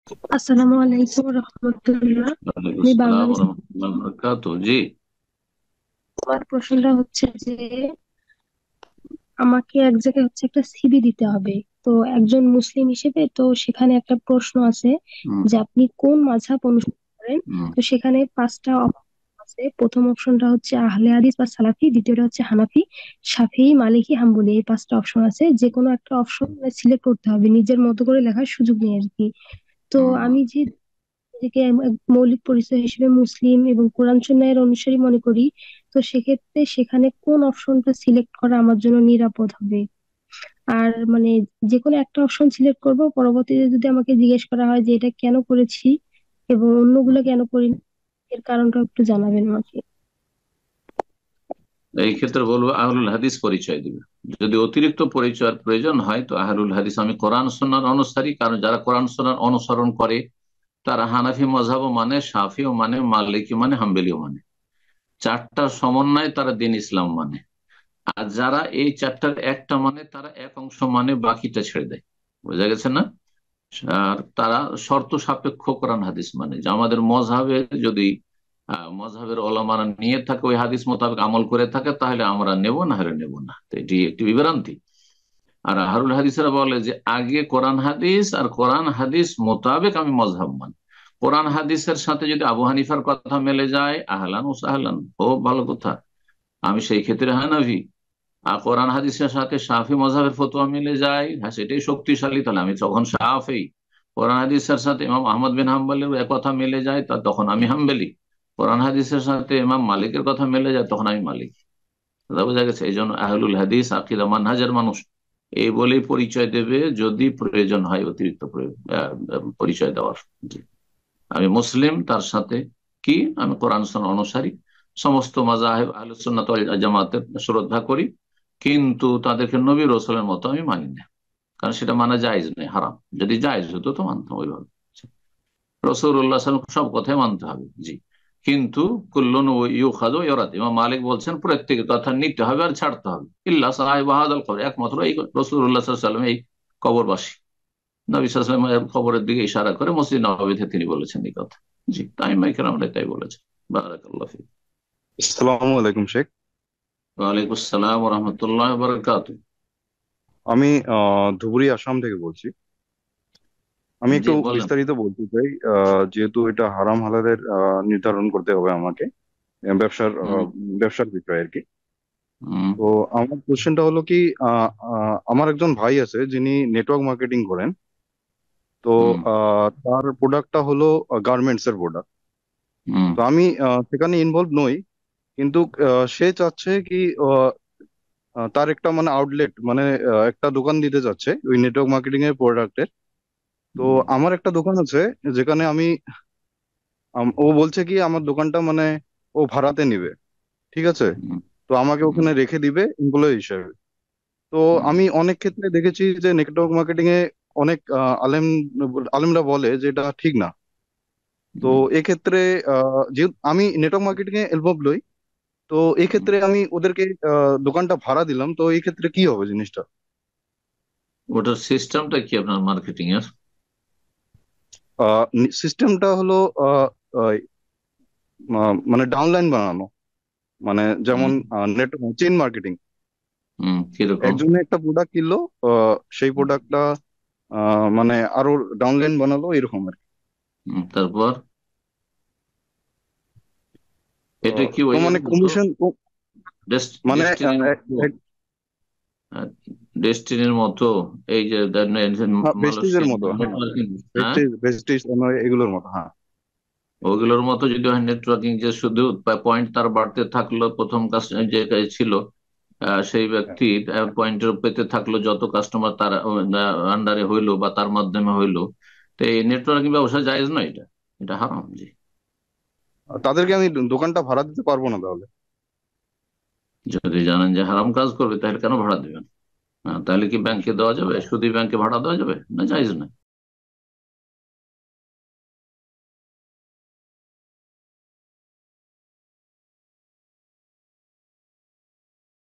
আসসালামু আলাইকুম রহমতুল্লাহ। ওয়ালাইকুম আমি আসসালাম বাংলাদেশ। রহমতুল্লাহ বরকাতুহ। জি। আমার প্রশ্নটা হচ্ছে যে আমাকে এক জায়গায় একটা সিভি দিতে হবে। তো একজন মুসলিম হিসেবে তো সেখানে একটা প্রশ্ন আছে হুম। যে আপনি কোন মাযহাব অনুসরণ করেন। হুম। তো সেখানে পাঁচটা অপশন আছে। প্রথম অপশনটা হচ্ছে আহলে হাদিস বা সালাফি, দ্বিতীয়টা হচ্ছে হানাফি, শাফিঈ, মালিকি, হাম্বলি। এই পাঁচটা অপশন আছে, যে কোনো একটা অপশন সিলেক্ট করতে হবে, নিজের মতো করে লেখার সুযোগ নেই আর কি। তো হুম। আমি যে নিজেকে এক মৌলিক পরিচয় হিসেবে মুসলিম এবং কোরআন সুন্নাহের অনুসারী মনে করি, তো সেক্ষেত্রে সেখানে কোন অপশনটা সিলেক্ট করা আমার জন্য নিরাপদ হবে? আর মানে যে কোনো একটা অপশন সিলেক্ট করব, পরবর্তীতে যদি আমাকে জিজ্ঞেস করা হয় যে এটা কেন করেছি এবং অন্যগুলো কেন করিনি, এর কারণটা একটু জানাবেন আমাকে। এই ক্ষেত্রে বলবো আহলুল হাদিস পরিচয় দিবে। যদি অতিরিক্ত পরিচয়ের প্রয়োজন হয় তো আহলুল হাদিস, আমি কোরআন সুন্নাহর অনুসারী, কারণ যারা কোরআন সুন্নাহর অনুসরণ করে তারা হানাফি মযহাবও মানে, শাফিও মানে, মালিকি মানে, হাম্বলিও মানে। চারটার সমন্বয়ে তারা দ্বীন ইসলাম মানে। আর যারা এই চারটার একটা মানে তারা এক অংশ মানে, বাকিটা ছেড়ে দেয়। বোঝা গেছে না? আর তারা শর্ত সাপেক্ষ কোরআন হাদিস মানে, যে আমাদের মজহাবে যদি মজহাবের ওলামারা নিয়ে থাকে, ওই হাদিস মোতাবেক আমল করে থাকে, তাহলে আমরা নেব, না হলে নেব না। তো এটি একটি বিভ্রান্তি। আর আহলুল হাদিসরা বলে যে আগে কোরআন হাদিস, আর কোরআন হাদিস মোতাবেক আমি মজহাব মানি। কোরআন হাদিসের সাথে যদি আবু হানিফার কথা মেলে যায়, আহলান ও সাহলান, ও ভালো কথা, আমি সেই ক্ষেত্রে হানাফি। আর কোরআন হাদিসের সাথে শাফি মজহাবের ফতোয়া মিলে যায়, হ্যাঁ সেটাই শক্তিশালী, তাহলে আমি তখন শাফি। কোরআন হাদিসের সাথে ইমাম আহমদ বিন হাম্বলের কথা মিলে যায়, তা তখন আমি হাম্বলি। কোরআন হাদিসের সাথে ইমাম মালিকের কথা মিলে যায়, তখন আমি মালিক। কথা বোঝা গেছে? এই জন্য আহলুল হাদিস আকিদা মানহাজের মানুষ এই বলেই পরিচয় দেবে, যদি প্রয়োজন হয় অতিরিক্ত পরিচয় দেওয়ার। জি। আমি মুসলিম, তার সাথে কি, আমি কোরআন সুন্নাহ অনুসারী, সমস্ত মাযহাব আহলুস সুন্নাত ওয়াল জামাতের শ্রদ্ধা করি, কিন্তু তাদেরকে নবী রসুলের মতো আমি মানি না। কারণ সেটা মানা জায়েজ নেই, হারাম। যদি জায়েজ হতো তো মানতাম ওইভাবে। রাসূলুল্লাহ সাল্লাল্লাহু আলাইহি ওয়াসাল্লাম সব কথাই মানতে হবে, জি। কিন্তু কুল্লুন ইউখাযু ওয়া ইউরাদ, ইমাম মালিক বলছেন প্রত্যেকের কথা নিতে হবে আর ছাড়তে হবে, ইল্লা সাহিব হাযাল কবর, একমাত্র এই রাসূলুল্লাহ সাল্লাল্লাহু আলাইহি ওয়াসাল্লাম, এই কবরবাসী। নবী সাল্লাল্লাহু আলাইহি ওয়াসাল্লাম খবরের দিকে ইশারা করে মসজিদ নববীতে তিনি বলেছেন এই কথা। জি, তাই মাইকেল আমরা তাই বলেছে। বারাকাল্লাহ ফিক। আসসালামু আলাইকুম শেখ। ওয়ালাইকুম আসসালাম ওয়া রাহমাতুল্লাহি ওয়া বারাকাতুহু। আমি ধুবড়ী আসাম থেকে বলছি। আমি জি একটু বলেন। বিস্তারিত বলতে চাই। যেহেতু এটা হারাম হালালের নির্ধারণ করতে হবে আমাকে, ব্যবসার হুম। ব্যবসার বিষয় আর কি। হুম। তো আমার কোশ্চেনটা হলো কি, আমার একজন ভাই আছে যিনি নেটওয়ার্ক মার্কেটিং করেন। তো হুম। তার প্রোডাক্টটা হলো গার্মেন্টস এর প্রোডাক্ট। হুম। তো আমি সেখানে ইনভলভ নই, কিন্তু সে চাচ্ছে কি তার একটা মানে আউটলেট, মানে একটা দোকান দিতে চাচ্ছে ওই নেটওয়ার্ক মার্কেটিং এর প্রোডাক্টের। তো হুম। আমার একটা দোকান আছে যেখানে আমি ও বলছে কি আমার দোকানটা মানে ও ভাড়াতে নিবে, ঠিক আছে। হুম। তো আমাকে হুম। ওখানে রেখে দিবে এমপ্লয়ি হিসেবে। তো হুম। আমি অনেক ক্ষেত্রে দেখেছি যে নেটওয়ার্ক মার্কেটিং এ অনেক আলেমরা বলে যে এটা ঠিক না। তো হুম। এক্ষেত্রে যেহেতু আমি নেটওয়ার্ক মার্কেটিং এ ইনভলভ নই, তো এই হুম। ক্ষেত্রে আমি ওদেরকে দোকানটা ভাড়া দিলাম, তো এই ক্ষেত্রে কি হবে জিনিসটা? ওটার সিস্টেমটা কি আপনার মার্কেটিং এর? সিস্টেমটা হলো আহ, আহ, মানে ডাউনলাইন বানানো, মানে হুম। যেমন নেট চেইন মার্কেটিং। হুম, কিরকম? একজনে একটা প্রোডাক্ট কিনলো, সেই প্রোডাক্টটা মানে আরো ডাউনলাইন বানালো এরকম আর কি। তারপর এটা কি তো ওই এর মানে মতো? কমিশন, মানে ডেস্টিনির মতো? ডেস্টিনির মতো? এই যে ভেস্টিজের মালয়েশিয়ান মতো, হ্যাঁ। নেটওয়ার্কিং। হ্যাঁ, ভেস্টিজ ভেস্টিজ এগুলোর মতো, হ্যাঁ। ওগুলোর মতো যদি হয় নেটওয়ার্কিং, যে শুধু পয়েন্ট তার বাড়তে থাকলো, প্রথম কাজ যে কাজ ছিল, সেই ব্যক্তি পয়েন্টের পেতে থাকলো, যত কাস্টমার তার আন্ডারে হইলো বা তার মাধ্যমে হইলো। তো এই নেটওয়ার্কিং ব্যবসা জায়েজ নয়, এটা এটা হারাম, জি। তাদেরকে আমি দোকানটা ভাড়া দিতে পারবো না তাহলে? যদি জানেন যে হারাম কাজ করবে, তাহলে কেন ভাড়া দিবেন? তাহলে কি ব্যাংকে দেওয়া যাবে? সুদী ব্যাংকে ভাড়া দেওয়া যাবে? না, জায়েজ না।